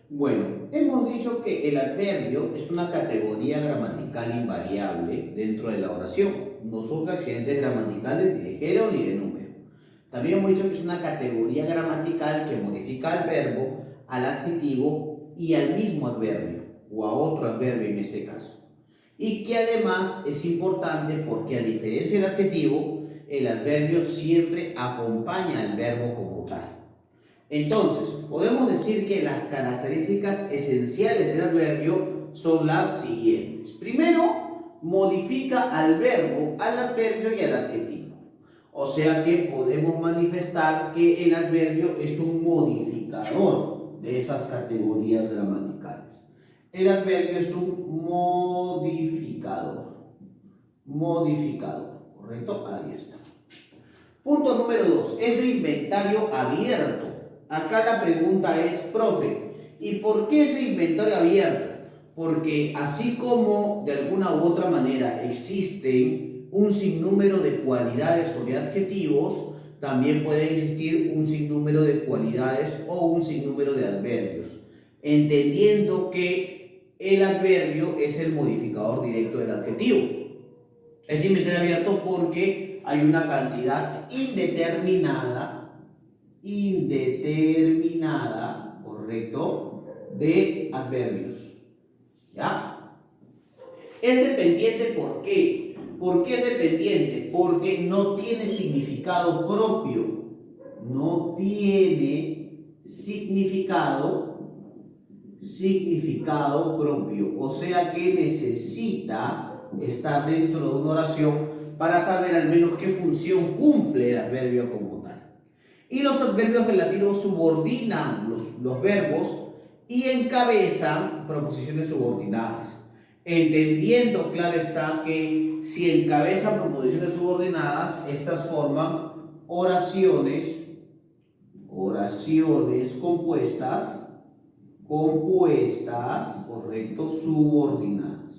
Bueno, hemos dicho que el adverbio es una categoría gramatical invariable dentro de la oración. No sufre accidentes gramaticales ni de género ni de número. También hemos dicho que es una categoría gramatical que modifica al verbo, al adjetivo y al mismo adverbio, o a otro adverbio en este caso. Y que además es importante porque, a diferencia del adjetivo, el adverbio siempre acompaña al verbo como tal. Entonces, podemos decir que las características esenciales del adverbio son las siguientes. Primero, modifica al verbo, al adverbio y al adjetivo. O sea que podemos manifestar que el adverbio es un modificador de esas categorías gramaticales. El adverbio es un modificador. Modificador, ¿correcto? Ahí está. Punto número 2. Es de inventario abierto. Acá la pregunta es, profe, ¿y por qué es de inventario abierto? Porque así como de alguna u otra manera existen un sinnúmero de cualidades o de adjetivos, también pueden existir un sinnúmero de cualidades o un sinnúmero de adverbios, entendiendo que el adverbio es el modificador directo del adjetivo. Es inventario abierto porque hay una cantidad indeterminada, ¿correcto?, de adverbios. ¿Ya? Es dependiente, ¿por qué? ¿Por qué es dependiente? Porque no tiene significado propio. No tiene significado propio. O sea que necesita estar dentro de una oración para saber al menos qué función cumple el adverbio como tal. Y los adverbios relativos subordinan los verbos y encabezan proposiciones subordinadas. Entendiendo, claro está, que si encabezan proposiciones subordinadas, estas forman oraciones compuestas, correcto, subordinadas,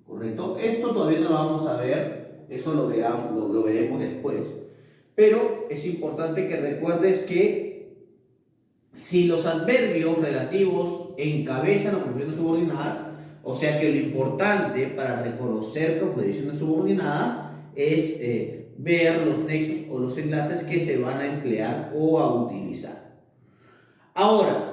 correcto. Esto todavía no lo vamos a ver, eso lo veremos después, pero es importante que recuerdes que si los adverbios relativos encabezan las proposiciones subordinadas, o sea que lo importante para reconocer proposiciones subordinadas es ver los nexos o los enlaces que se van a emplear o a utilizar. Ahora,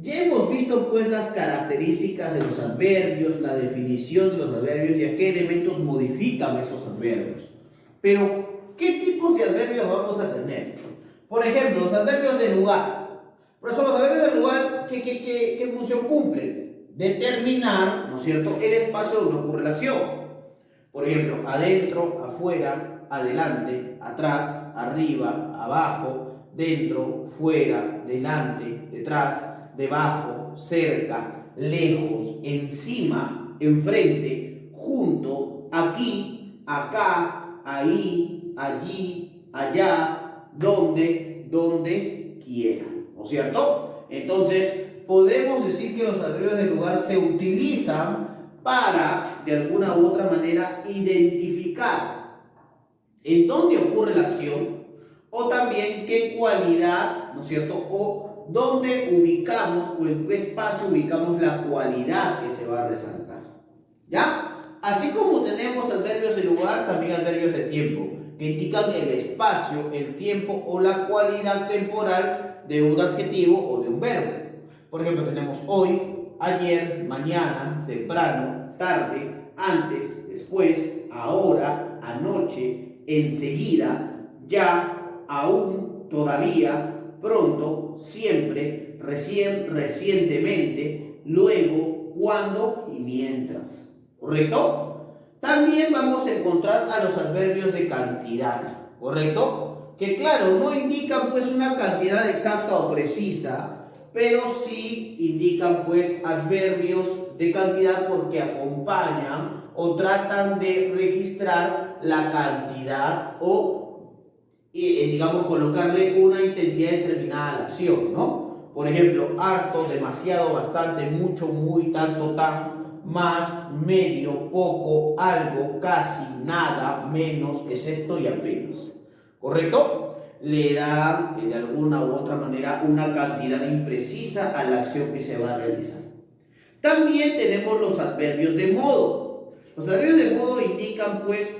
ya hemos visto pues las características de los adverbios, la definición de los adverbios y a qué elementos modifican esos adverbios. Pero, ¿qué tipos de adverbios vamos a tener? Por ejemplo, los adverbios de lugar. Por eso los adverbios de lugar, ¿qué función cumplen? Determinar, ¿no es cierto?, el espacio donde ocurre la acción. Por ejemplo, adentro, afuera, adelante, atrás, arriba, abajo, dentro, fuera, delante, detrás, debajo, cerca, lejos, encima, enfrente, junto, aquí, acá, ahí, allí, allá, donde quiera, ¿no es cierto? Entonces, podemos decir que los adverbios de lugar se utilizan para, de alguna u otra manera, identificar en dónde ocurre la acción o también qué cualidad, ¿no es cierto?, o dónde ubicamos o en qué espacio ubicamos la cualidad que se va a resaltar. ¿Ya? Así como tenemos adverbios de lugar, también adverbios de tiempo, que indican el espacio, el tiempo o la cualidad temporal de un adjetivo o de un verbo. Por ejemplo, tenemos hoy, ayer, mañana, temprano, tarde, antes, después, ahora, anoche, enseguida, ya, aún, todavía, pronto, siempre, recién, recientemente, luego, cuando y mientras. ¿Correcto? También vamos a encontrar a los adverbios de cantidad. ¿Correcto? Que claro, no indican pues una cantidad exacta o precisa, pero sí indican pues adverbios de cantidad porque acompañan o tratan de registrar la cantidad o digamos colocarle una intensidad determinada a la acción, ¿no? Por ejemplo, harto, demasiado, bastante, mucho, muy, tanto, tan, más, medio, poco, algo, casi, nada, menos, excepto y apenas. ¿Correcto? le da de alguna u otra manera una cantidad imprecisa a la acción que se va a realizar. También tenemos los adverbios de modo. Los adverbios de modo indican pues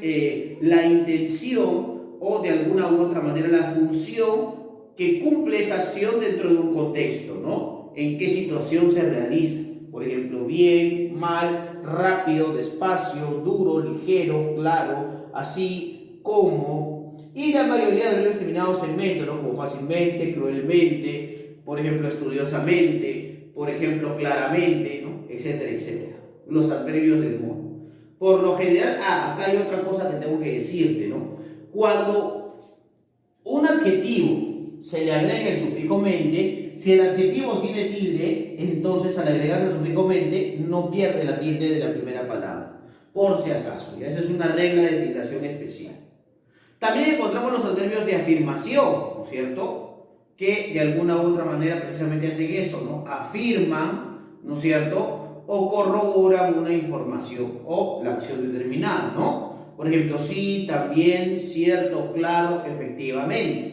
la intención o de alguna u otra manera la función que cumple esa acción dentro de un contexto, ¿no? En qué situación se realiza. Por ejemplo, bien, mal, rápido, despacio, duro, ligero, claro, así, como. Y la mayoría de adverbios terminados en mente, ¿no? Como fácilmente, cruelmente, por ejemplo, estudiosamente, por ejemplo, claramente, ¿no? Etcétera, etcétera. Los adverbios del modo. Por lo general, acá hay otra cosa que tengo que decirte, ¿no? Cuando un adjetivo se le agrega el sufijo mente, si el adjetivo tiene tilde, entonces al agregarse el sufijo mente no pierde la tilde de la primera palabra, por si acaso. ¿Ya? Esa es una regla de tildación especial. También encontramos los adverbios de afirmación, ¿no es cierto? Que de alguna u otra manera precisamente hacen eso, ¿no? Afirman, ¿no es cierto? O corroboran una información o la acción determinada, ¿no? Por ejemplo, sí, también, cierto, claro, efectivamente.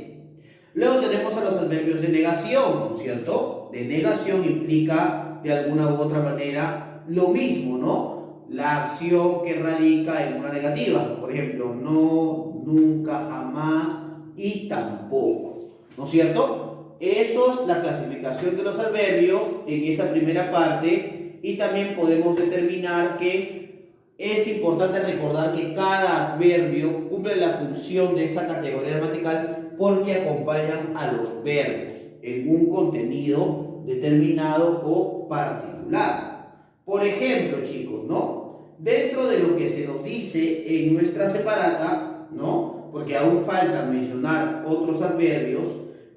Luego tenemos a los adverbios de negación, ¿no es cierto? De negación implica de alguna u otra manera lo mismo, ¿no? La acción que radica en una negativa. Por ejemplo, no, nunca, jamás y tampoco, ¿no es cierto? Eso es la clasificación de los adverbios en esa primera parte, y también podemos determinar que es importante recordar que cada adverbio cumple la función de esa categoría gramatical porque acompañan a los verbos en un contenido determinado o particular. Por ejemplo, chicos, ¿no? Dentro de lo que se nos dice en nuestra separata, ¿no? Porque aún falta mencionar otros adverbios.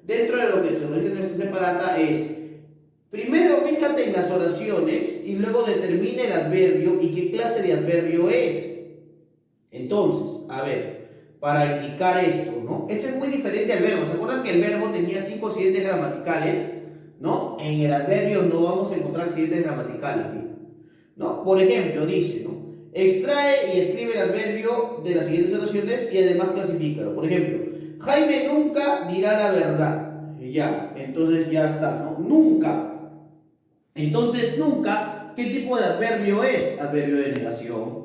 Dentro de lo que se nos dice en nuestra separata es: primero, fíjate en las oraciones y luego determina el adverbio y qué clase de adverbio es. Entonces, a ver, para indicar esto, ¿no? Esto es muy diferente al verbo. ¿Se acuerdan que el verbo tenía 5 accidentes gramaticales? ¿No? En el adverbio no vamos a encontrar accidentes gramaticales, ¿no? Por ejemplo, dice, ¿no? Extrae y escribe el adverbio de las siguientes oraciones y además clasifícalo. Por ejemplo, Jaime nunca dirá la verdad. Ya, entonces ya está, ¿no? Nunca. Entonces, nunca, ¿qué tipo de adverbio es? Adverbio de negación.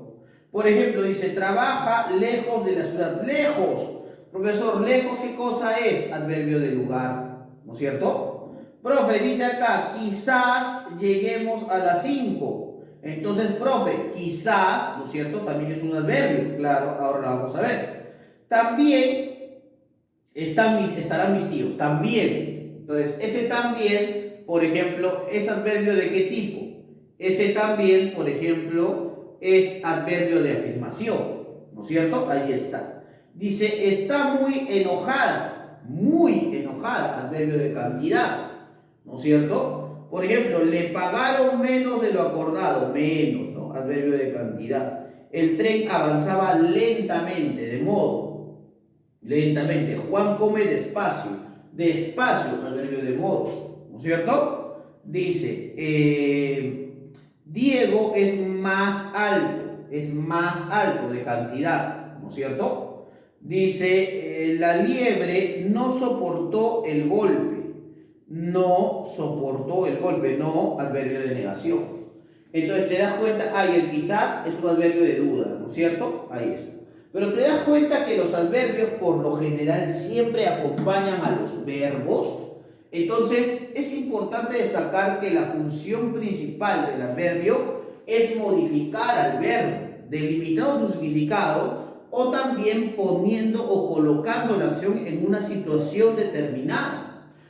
Por ejemplo, dice, trabaja lejos de la ciudad. Lejos. Profesor, lejos, ¿qué cosa es? Adverbio de lugar, ¿no es cierto? Profe, dice acá, quizás lleguemos a las 5. Entonces, profe, quizás, ¿no es cierto? También es un adverbio. Claro, ahora lo vamos a ver. También estarán mis tíos. También. Entonces, ese también, por ejemplo, ¿es adverbio de qué tipo? Ese también, por ejemplo, es adverbio de afirmación, ¿no es cierto? Ahí está. Dice, está muy enojada, adverbio de cantidad, ¿no es cierto? Por ejemplo, le pagaron menos de lo acordado, menos, ¿no? Adverbio de cantidad. El tren avanzaba lentamente, de modo, lentamente. Juan come despacio, despacio, adverbio de modo, ¿no es cierto? Dice, Diego es más alto de cantidad, ¿no es cierto? Dice, la liebre no soportó el golpe, no, adverbio de negación. Entonces te das cuenta, el quizá es un adverbio de duda, ¿no es cierto? Ahí está. Pero te das cuenta que los adverbios por lo general siempre acompañan a los verbos. Entonces es importante destacar que la función principal del adverbio es modificar al verbo, delimitando su significado o también poniendo o colocando la acción en una situación determinada.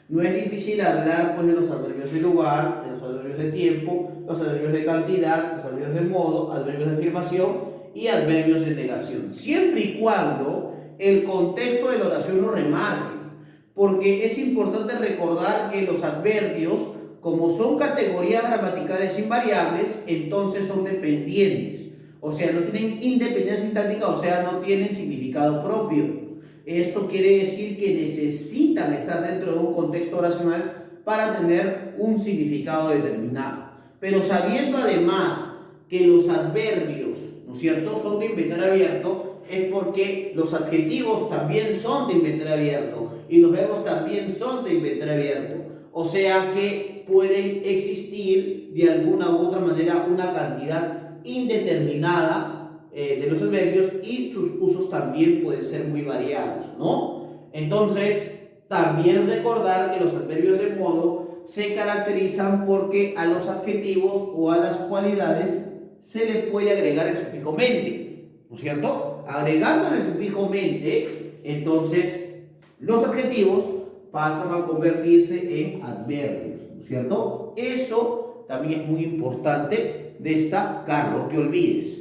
No es difícil hablar pues, de los adverbios de lugar, de los adverbios de tiempo, los adverbios de cantidad, los adverbios de modo, adverbios de afirmación y adverbios de negación, siempre y cuando el contexto de la oración lo remarque. Porque es importante recordar que los adverbios, como son categorías gramaticales invariables, entonces son dependientes. O sea, no tienen independencia sintáctica, o sea, no tienen significado propio. Esto quiere decir que necesitan estar dentro de un contexto oracional para tener un significado determinado. Pero sabiendo además que los adverbios, ¿no es cierto?, son de inventario abierto, es porque los adjetivos también son de inventario abierto y los verbos también son de inventario abierto. O sea que pueden existir de alguna u otra manera una cantidad indeterminada de los adverbios y sus usos también pueden ser muy variados, ¿no? Entonces, también recordar que los adverbios de modo se caracterizan porque a los adjetivos o a las cualidades se le puede agregar el sufijo mente, ¿no es cierto? Agregando el sufijo mente, entonces los adjetivos pasan a convertirse en adverbios, ¿no es cierto? Eso también es muy importante destacarlo, que olvides.